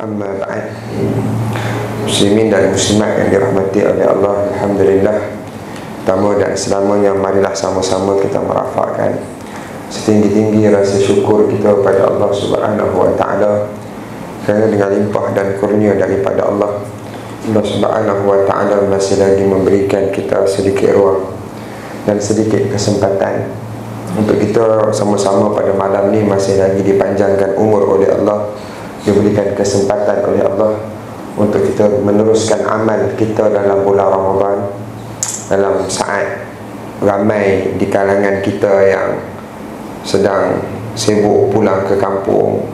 Amma ba'd. Muslimin dan muslimat yang dirahmati oleh Allah, alhamdulillah, pertama dan selamanya marilah sama-sama kita merafakkan setinggi-tinggi rasa syukur kita pada Allah Subhanahu wa taala, kerana dengan limpah dan kurnia daripada Allah Subhanahu wa taala masih lagi memberikan kita sedikit ruang dan sedikit kesempatan untuk kita sama-sama pada malam ni masih lagi dipanjangkan umur oleh Allah, diberikan kesempatan oleh Allah untuk kita meneruskan amal kita dalam bulan Ramadan. Dalam saat ramai di kalangan kita yang sedang sibuk pulang ke kampung,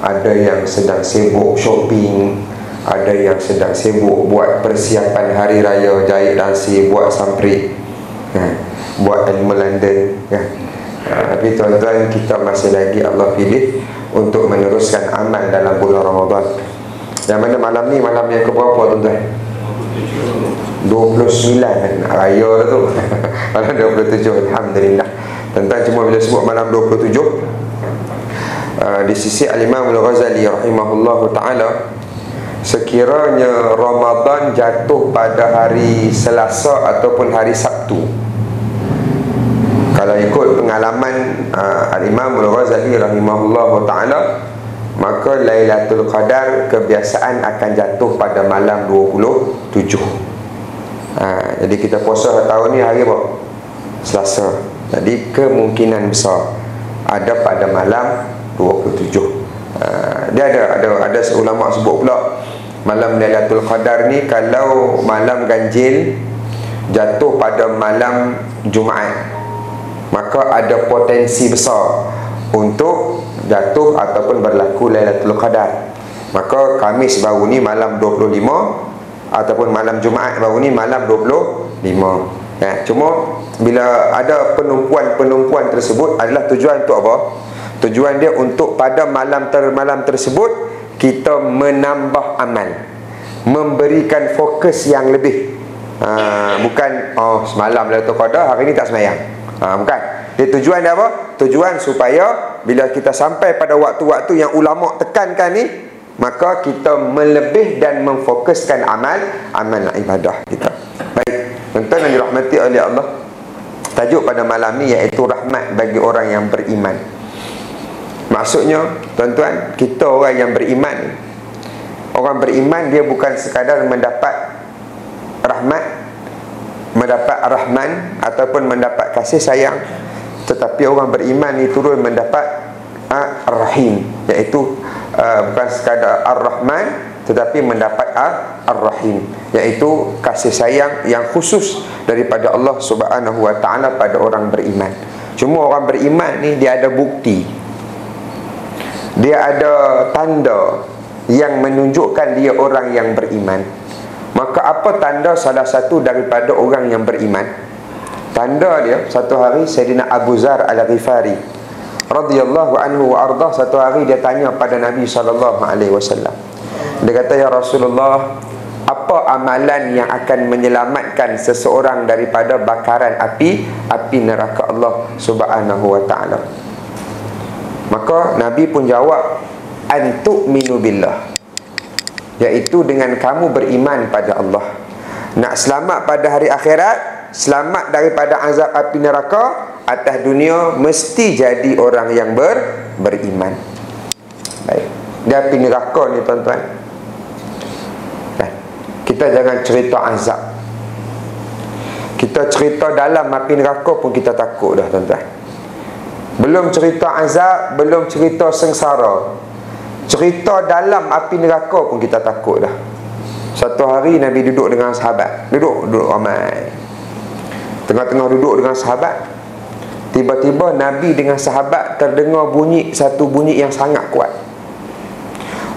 ada yang sedang sibuk shopping, ada yang sedang sibuk buat persiapan hari raya, jahit langsir, buat samprit, buat ilmu London, tapi tuan-tuan, kita masih lagi Allah pilih untuk meneruskan amal dalam bulan Ramadan. Yang mana malam ni malam yang keberapa tuan-tuan? 29 raya tu. Malam 27, alhamdulillah. Tuan-tuan, cuma bila sebut malam 27, di sisi Al-Imam Al-Ghazali rahimahullahu ta'ala, sekiranya Ramadan jatuh pada hari Selasa ataupun hari Sabtu, kalau ikut pengalaman Al-Imam Al-Ghazali rahimahullahu ta'ala, maka Lailatul Qadar kebiasaan akan jatuh pada malam 27. Jadi kita puasa tahun ni hari apa? Selasa. Jadi kemungkinan besar ada pada malam 27. Dia ada ulama sebut pula malam Lailatul Qadar ni, kalau malam ganjil jatuh pada malam Jumaat, maka ada potensi besar untuk jatuh ataupun berlaku Lailatul Qadar. Maka Khamis baru ni malam 25, ataupun malam Jumaat baru ni malam 25. Cuma bila ada penumpuan tersebut adalah tujuan untuk apa? Tujuan dia untuk pada malam tersebut kita menambah amal, memberikan fokus yang lebih. Bukan semalam Lailatul Qadar, hari ni tak sembahyang. Bukan. Dia tujuan dia apa? Tujuan supaya bila kita sampai pada waktu-waktu yang ulama tekankan ni, maka kita melebih dan memfokuskan amal ibadah kita. Baik, tuan-tuan yang dirahmati oleh Allah, tajuk pada malam ni iaitu rahmat bagi orang yang beriman. Maksudnya, tuan-tuan, kita orang yang beriman, orang beriman dia bukan sekadar mendapat rahmat, mendapat rahman ataupun mendapat kasih sayang, tetapi orang beriman ni turun mendapat ar-rahim, iaitu bukan sekadar ar-rahman tetapi mendapat ar-rahim, iaitu kasih sayang yang khusus daripada Allah Subhanahu wa ta'ala pada orang beriman. Cuma orang beriman ni dia ada bukti, dia ada tanda yang menunjukkan dia orang yang beriman. Maka apa tanda salah satu daripada orang yang beriman? Tanda dia, satu hari Sayyidina Abu Zar Al-Ghifari radhiyallahu anhu wa ardah, satu hari dia tanya pada Nabi SAW. Dia kata, ya Rasulullah, apa amalan yang akan menyelamatkan seseorang daripada bakaran api neraka Allah Subhanahu wa ta'ala? Maka Nabi pun jawab, antu'minu billah, iaitu dengan kamu beriman pada Allah. Nak selamat pada hari akhirat, selamat daripada azab api neraka, atas dunia mesti jadi orang yang beriman. Baik, dia api neraka ni tuan-tuan, kita jangan cerita azab. Kita cerita dalam api neraka pun kita takut dah tuan-tuan. Belum cerita azab, belum cerita sengsara, cerita dalam api neraka pun kita takut dah. Satu hari Nabi duduk dengan sahabat, duduk ramai, tengah-tengah duduk dengan sahabat, tiba-tiba Nabi dengan sahabat terdengar satu bunyi yang sangat kuat.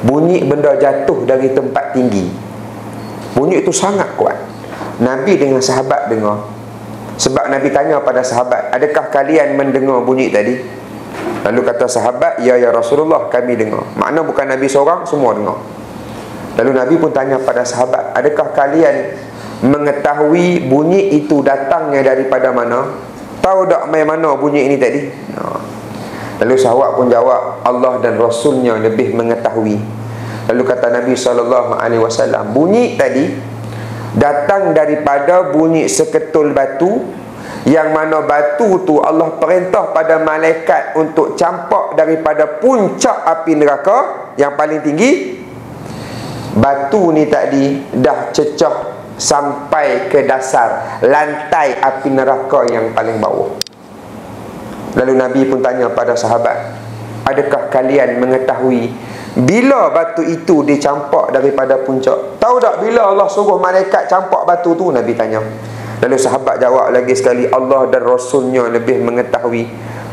Bunyi benda jatuh dari tempat tinggi. Bunyi itu sangat kuat. Nabi dengan sahabat dengar. Sebab Nabi tanya pada sahabat, adakah kalian mendengar bunyi tadi? Lalu kata sahabat, ya Rasulullah, kami dengar. Makna bukan Nabi seorang, semua dengar. Lalu Nabi pun tanya pada sahabat, adakah kalian mengetahui bunyi itu datangnya daripada mana? Tahu tak main mana bunyi ini tadi? Lalu sahabat pun jawab, Allah dan Rasulnya lebih mengetahui. Lalu kata Nabi SAW, bunyi tadi datang daripada bunyi seketul batu, yang mana batu tu Allah perintah pada malaikat untuk campak daripada puncak api neraka yang paling tinggi. Batu ni tadi dah cecah sampai ke dasar lantai api neraka yang paling bawah. Lalu Nabi pun tanya pada sahabat, adakah kalian mengetahui bila batu itu dicampak daripada puncak? Tahu tak bila Allah suruh malaikat campak batu tu? Nabi tanya. Lalu sahabat jawab lagi sekali, Allah dan Rasulnya lebih mengetahui.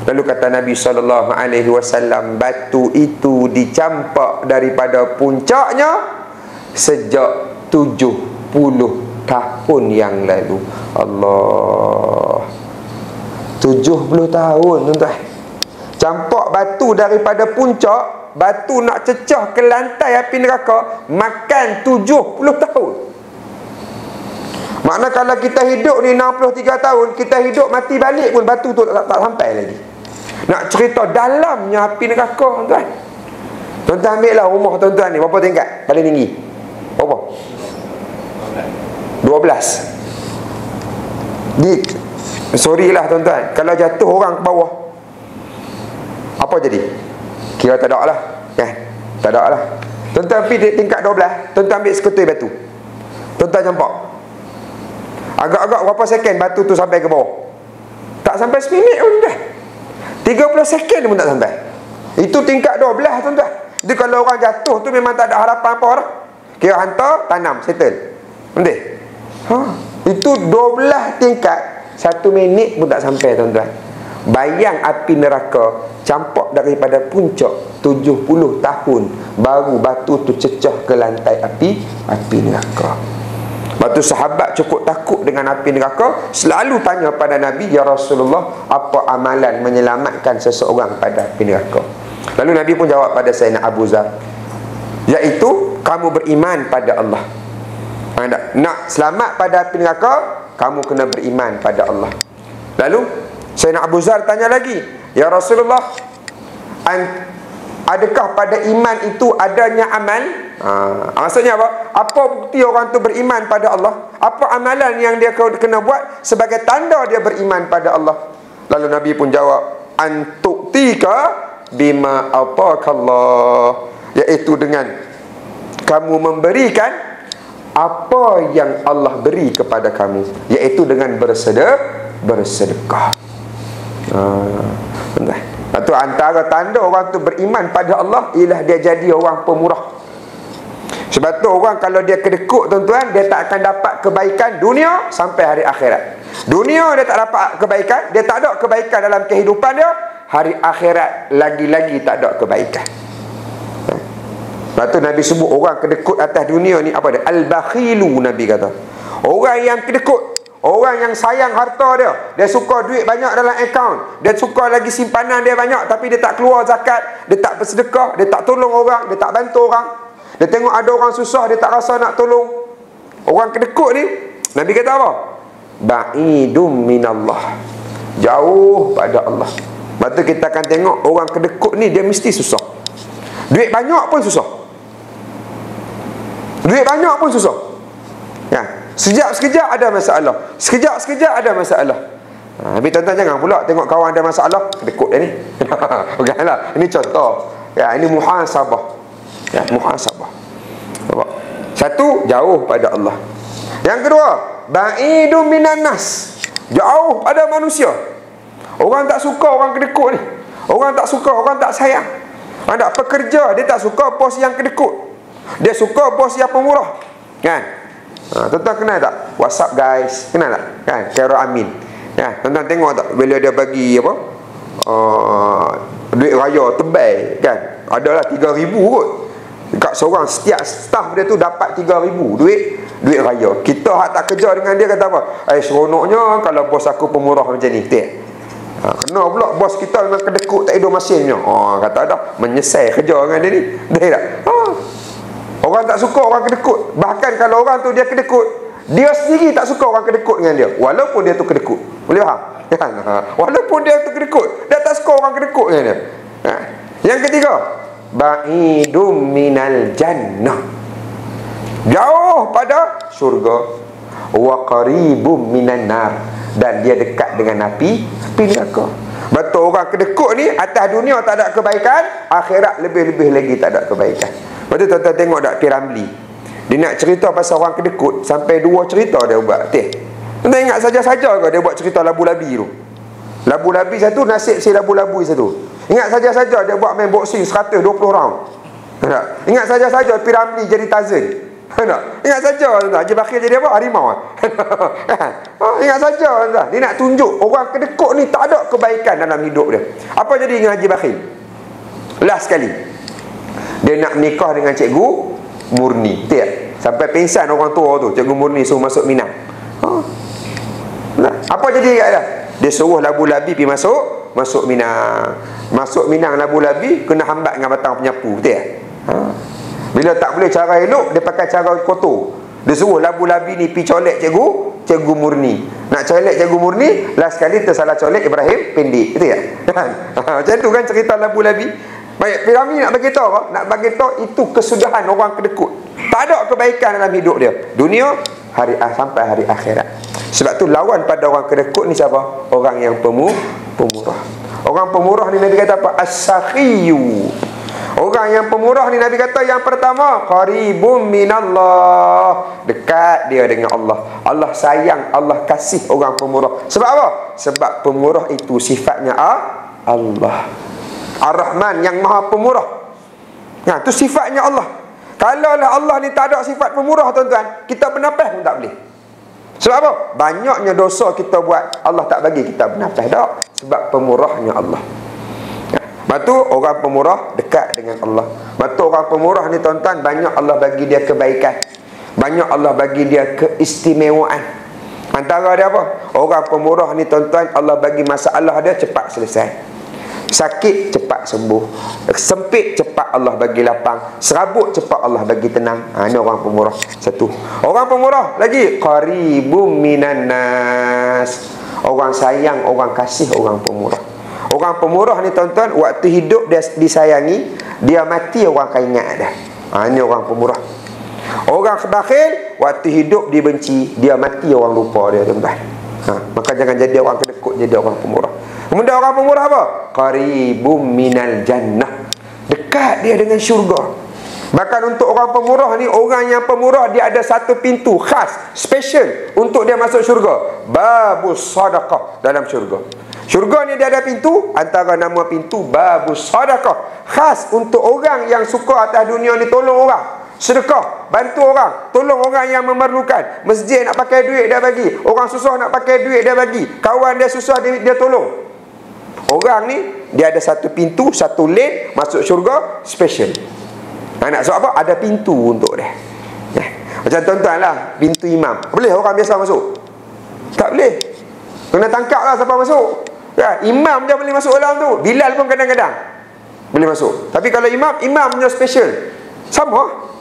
Lalu kata Nabi SAW, batu itu dicampak daripada puncaknya sejak 70 tahun yang lalu. Allah, 70 tahun tuan-tuan. Campak batu daripada puncak, batu nak cecah ke lantai api neraka, makan 70 tahun. Makna kalau kita hidup ni 63 tahun, kita hidup mati balik pun batu tu tak sampai lagi. Nak cerita dalamnya api neraka tuan-tuan. Tuan-tuan ambil lah rumah tuan-tuan ni, berapa tingkat paling tinggi? Berapa? 12. Sorry lah tuan-tuan, kalau jatuh orang ke bawah, apa jadi? Kira tak ada lah, kan? Tak ada lah. Tuan-tuan pergi tingkat 12, tuan-tuan ambil sekutui batu, tuan-tuan campak. Agak-agak berapa second batu tu sampai ke bawah? Tak sampai seminit pun dah. 30 second pun tak sampai. Itu tingkat 12 tuan-tuan. Jadi kalau orang jatuh tu memang tak ada harapan apa dah. Kira hantar, tanam, settle. Betul? Itu 12 tingkat, 1 minit pun tak sampai tuan-tuan. Bayang api neraka campak daripada puncak 70 tahun baru batu tu cecah ke lantai api neraka. Batu sahabat cukup takut dengan api neraka, selalu tanya pada Nabi, ya Rasulullah, apa amalan menyelamatkan seseorang pada api neraka? Lalu Nabi pun jawab pada Sayyidina Abu Zar, iaitu kamu beriman pada Allah. Nak selamat pada api neraka, kamu kena beriman pada Allah. Lalu Sayyidina Abu Zar tanya lagi, ya Rasulullah, adakah pada iman itu adanya amal? Maksudnya apa? Apa bukti orang tu beriman pada Allah? Apa amalan yang dia kena buat sebagai tanda dia beriman pada Allah? Lalu Nabi pun jawab, antu'tika bima atakallah, iaitu dengan kamu memberikan apa yang Allah beri kepada kamu, iaitu dengan bersedekah. Itu antara tanda orang tu beriman pada Allah ialah dia jadi orang pemurah. Sebab tu orang kalau dia kedekut tuan-tuan, dia tak akan dapat kebaikan dunia sampai hari akhirat. Dunia dia tak dapat kebaikan, dia tak ada kebaikan dalam kehidupan dia, hari akhirat lagi-lagi tak ada kebaikan. Sebab tu Nabi sebut orang kedekut atas dunia ni apa dia? Al-bakhilu, Nabi kata. Orang yang kedekut, orang yang sayang harta dia, dia suka duit banyak dalam akaun, dia suka lagi simpanan dia banyak, tapi dia tak keluar zakat, dia tak bersedekah, dia tak tolong orang, dia tak bantu orang. Dia tengok ada orang susah, dia tak rasa nak tolong. Orang kedekut ni, Nabi kata apa? Ba'idum minallah, jauh pada Allah. Lepas tu kita akan tengok orang kedekut ni, dia mesti susah. Duit banyak pun susah. Duit banyak pun susah, ya. Sekejap-sekejap ada masalah, sekejap-sekejap ada masalah. Tapi tuan-tuan jangan pula tengok kawan ada masalah, kedekut dia ni. Bukanlah. Ini contoh, ya, ini muhasabah. Ya, muhasabah. Nampak? Satu, jauh pada Allah. Yang kedua, ba'idum minan nas, jauh pada manusia. Orang tak suka orang kedekut ni. Orang tak suka, orang tak sayang. Ada pekerja, dia tak suka bos yang kedekut, dia suka bos yang pemurah, kan? Tuan-tuan kenal tak? WhatsApp guys, kenal tak? Kan? Khairul Amin. Ya, tuan-tuan tengok tak bila dia bagi apa? Duit raya tebal, kan? Adalah 3,000 kot. Dekat seorang, setiap staff dia tu dapat 3,000 duit raya. Kita hak tak kerja dengan dia kata apa? Seronoknya kalau bos aku pemurah macam ni. Kena pula bos kita memang kedekut, tak hidup masinnya. Kata dah menyesal kerja dengan dia ni. Betul tak? Orang tak suka orang kedekut. Bahkan kalau orang tu dia kedekut, dia sendiri tak suka orang kedekut dengan dia, walaupun dia tu kedekut. Boleh faham? Walaupun dia tu kedekut, dia tak suka orang kedekut dengan dia. Yang ketiga, ba'idum minal jannah, jauh pada syurga, wa qaribum minan nar, dan dia dekat dengan api neraka. Betul, orang kedekut ni atas dunia tak ada kebaikan, akhirat lebih-lebih lagi tak ada kebaikan. Betul, tuan-tuan tengok tak P.Ramlee, dia nak cerita pasal orang kedekut sampai 2 cerita dia buat. Tuan ingat saja-saja ke dia buat cerita labu-labi tu? Labu-labi satu, nasib si labu-labu satu. Ingat saja-saja dia buat main boxing 120 round. Tak? Ingat saja-saja P.Ramlee jadi Tarzan. Tak? Ingat saja Haji Bakir jadi apa? Harimau. Ingat saja dia nak tunjuk orang kedekut ni tak ada kebaikan dalam hidup dia. Apa jadi dengan Haji Bakir? Last sekali dia nak menikah dengan Cikgu Murni. Sampai pingsan orang tua tu, Cikgu Murni suruh masuk Minang. Apa jadi kat dia? Dia suruh labu-labi pergi masuk Minang. Masuk Minang labu-labi kena hambat dengan batang penyapu. Bila tak boleh cara elok, dia pakai cara kotor. Dia suruh labu-labi ni pergi colek Cikgu Murni. Nak colek Cikgu Murni, last sekali tersalah colek Ibrahim Pendek. Betul tak? Macam tu kan cerita labu-labi. Baik, P.Ramlee nak bagi tahu apa? Nak bagi tahu itu kesudahan orang kedekut. Tak ada kebaikan dalam hidup dia. Dunia sampai hari akhirat. Sebab tu lawan pada orang kedekut ni siapa? Orang yang pemurah. Orang pemurah ni Nabi kata apa? As-sakhiyu. Orang yang pemurah ni Nabi kata yang pertama, qaribun minallah, dekat dia dengan Allah. Allah sayang, Allah kasih orang pemurah. Sebab apa? Sebab pemurah itu sifatnya Allah. Ar-Rahman yang maha pemurah. Itu sifatnya Allah. Kalaulah Allah ni tak ada sifat pemurah, tuan-tuan, kita bernafas pun tak boleh. Sebab apa? Banyaknya dosa kita buat, Allah tak bagi kita bernafas tak. Sebab pemurahnya Allah. Lepas tu orang pemurah dekat dengan Allah. Lepas tu orang pemurah ni tuan-tuan, banyak Allah bagi dia kebaikan, banyak Allah bagi dia keistimewaan. Antara dia apa? Orang pemurah ni tuan-tuan, Allah bagi masalah dia cepat selesai. Sakit cepat sembuh, sempit cepat Allah bagi lapang, serabut cepat Allah bagi tenang. Ini orang pemurah. Satu. Orang pemurah lagi, qaribum minan nas, orang sayang, orang kasih orang pemurah. Orang pemurah ni tuan-tuan, waktu hidup dia disayangi, dia mati orang akan ingat dah. Ini orang pemurah. Orang bakhil, waktu hidup dibenci, dia mati orang lupa dia, tuan-tuan. Maka jangan jadi orang kedekut, jadi orang pemurah. Kemudian orang pemurah apa? Qaribum minal jannah, dekat dia dengan syurga. Bahkan untuk orang pemurah ni, orang yang pemurah dia ada satu pintu khas, special untuk dia masuk syurga. Babus sadaqah dalam syurga. Syurga ni dia ada pintu, antara nama pintu babus sadaqah, khas untuk orang yang suka atas dunia ni tolong orang, sedekah, bantu orang, tolong orang yang memerlukan. Masjid nak pakai duit dia bagi, orang susah nak pakai duit dia bagi, kawan dia susah dia tolong. Orang ni dia ada satu pintu, satu lane masuk syurga special. Nak sebab apa? Ada pintu untuk dia. Macam tuan-tuan lah, pintu imam, boleh orang biasa masuk? Tak boleh. Kena tangkap lah siapa masuk. Imam je boleh masuk dalam tu. Bilal pun kadang-kadang boleh masuk. Tapi kalau imam punya special. Sama.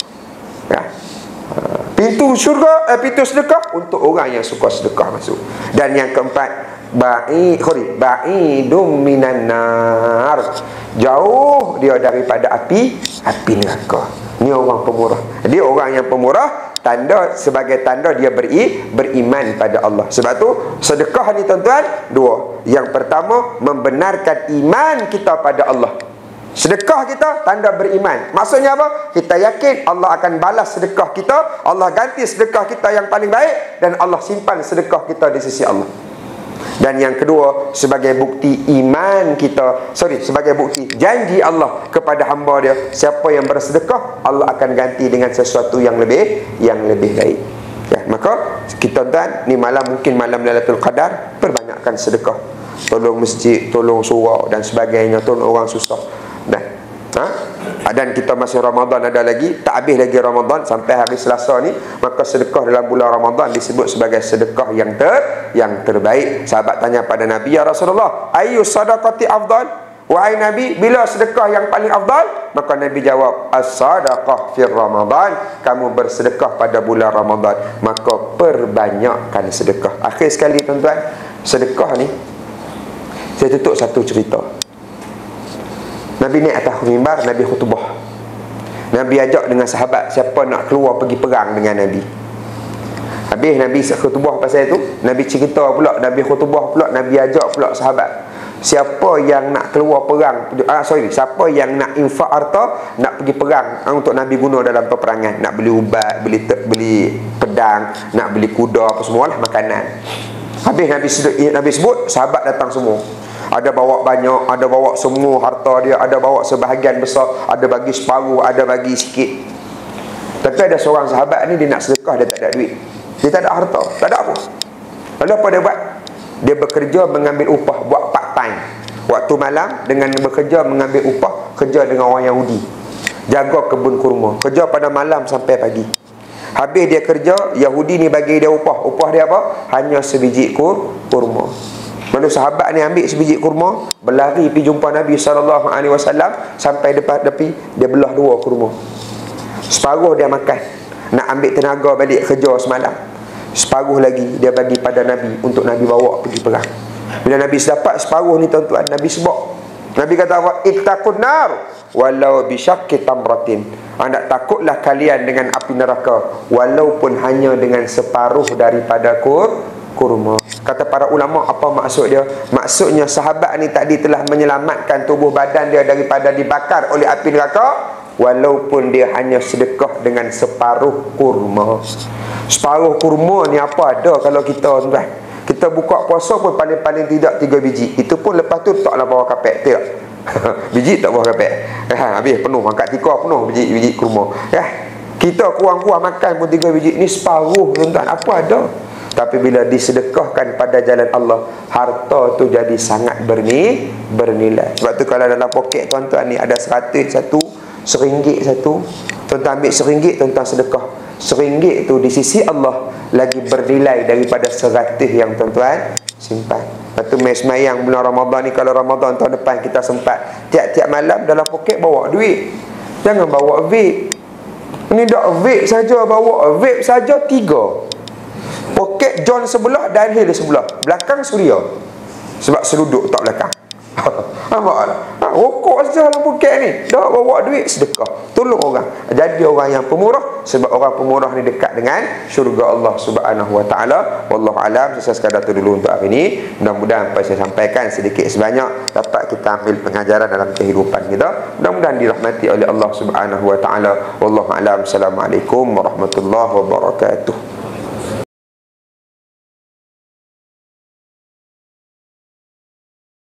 Pintu syurga, pintu sedekah untuk orang yang suka sedekah masuk. Dan yang keempat, ba'idum minan nar, jauh dia daripada api neraka. Ni orang pemurah. Jadi orang yang pemurah, sebagai tanda dia beriman pada Allah. Sebab tu sedekah ni tuan-tuan dua. Yang pertama, membenarkan iman kita pada Allah. Sedekah kita tanda beriman. Maksudnya apa? Kita yakin Allah akan balas sedekah kita, Allah ganti sedekah kita yang paling baik, dan Allah simpan sedekah kita di sisi Allah. Dan yang kedua, sebagai bukti iman kita, sebagai bukti janji Allah kepada hamba dia, siapa yang bersedekah, Allah akan ganti dengan sesuatu yang lebih baik. Maka kita dan ni mungkin malam Lailatul Qadar, perbanyakkan sedekah. Tolong masjid, tolong surau dan sebagainya, tolong orang susah. Dan kita masih Ramadan, ada lagi, tak habis lagi Ramadan sampai hari Selasa ni. Maka sedekah dalam bulan Ramadan disebut sebagai sedekah yang terbaik. Sahabat tanya pada Nabi, ya Rasulullah, ayyu sadaqati afdal? Wahai Nabi, bila sedekah yang paling afdal? Maka Nabi jawab, as-sadaqah fir Ramadan, kamu bersedekah pada bulan Ramadan, maka perbanyakkan sedekah. Akhir sekali tuan-tuan, sedekah ni saya tutup satu cerita. Nabi naik atas mimbar, Nabi khutbah. Nabi ajak dengan sahabat, siapa nak keluar pergi perang dengan Nabi. Habis Nabi khutbah pasal itu, Nabi cerita pula, Nabi khutbah pula, Nabi ajak pula sahabat, siapa yang nak keluar perang, siapa yang nak infak harta, nak pergi perang untuk Nabi guna dalam peperangan, nak beli ubat, beli pedang, nak beli kuda, apa semualah makanan. Habis Nabi sebut, sahabat datang semua. Ada bawa banyak, ada bawa semua harta dia, ada bawa sebahagian besar, ada bagi separuh, ada bagi sikit. Tapi ada seorang sahabat ni, dia nak sedekah, dia tak ada duit, dia tak ada harta, tak ada apa. Lalu apa dia buat? Dia bekerja mengambil upah, buat part time. Waktu malam dengan bekerja mengambil upah, kerja dengan orang Yahudi, jaga kebun kurma, kerja pada malam sampai pagi. Habis dia kerja, Yahudi ni bagi dia upah. Upah dia apa? Hanya sebiji kurma. Lalu sahabat ni ambil sebiji kurma, berlari pergi jumpa Nabi SAW, sampai depan tepi, dia belah dua kurma. Separuh dia makan, nak ambil tenaga balik kerja semalam. Separuh lagi dia bagi pada Nabi untuk Nabi bawa pergi perang. Bila Nabi dapat separuh ni tuan-tuan, Nabi sebut, Nabi kata apa? Ittaqun nar walau bisyaqqi tamratin. Anda takutlah kalian dengan api neraka walaupun hanya dengan separuh daripada kurma. Kata para ulama, apa maksud dia? Maksudnya sahabat ni tadi telah menyelamatkan tubuh badan dia daripada dibakar oleh api neraka, walaupun dia hanya sedekah dengan separuh kurma. Separuh kurma ni apa ada kalau kita tuan, kita buka puasa pun paling-paling tidak 3 biji. Itu pun lepas tu taklah bawa kapek, tidak. Biji tak bawa kapek. Habis penuh, angkat tikar penuh biji kurma. Kita kurang-kurang makan pun 3 biji. Ni separuh tuan-tuan, apa ada. Tapi bila disedekahkan pada jalan Allah, harta tu jadi sangat bernilai. Sebab tu kalau dalam poket tuan-tuan ni ada 100 satu, RM1 satu, tuan-tuan ambil RM1, tuan-tuan sedekah. RM1 tu di sisi Allah lagi bernilai daripada 100 yang tuan-tuan simpan. Lepas tu semayang bulan Ramadan ni, kalau Ramadan tahun depan kita sempat, tiap-tiap malam dalam poket bawa duit. Jangan bawa vape. Ni dak vape saja, bawa vape saja 3. Poket John sebelah, downhill di sebelah, belakang Suria. Sebab seluduk tak belakang. Nampak tak? Rokok saja dalam poket ni, dah bawa duit sedekah, tolong orang. Jadi orang yang pemurah, sebab orang pemurah ni dekat dengan syurga Allah Subhanahu Wa Taala. Wallahu alam. Saya sekadar tu dulu untuk hari ini. Mudah-mudahan apa saya sampaikan sedikit sebanyak dapat kita ambil pengajaran dalam kehidupan kita. Mudah-mudahan dirahmati oleh Allah Subhanahu Wa Taala. Wallahu alam. Assalamualaikum warahmatullahi wabarakatuh.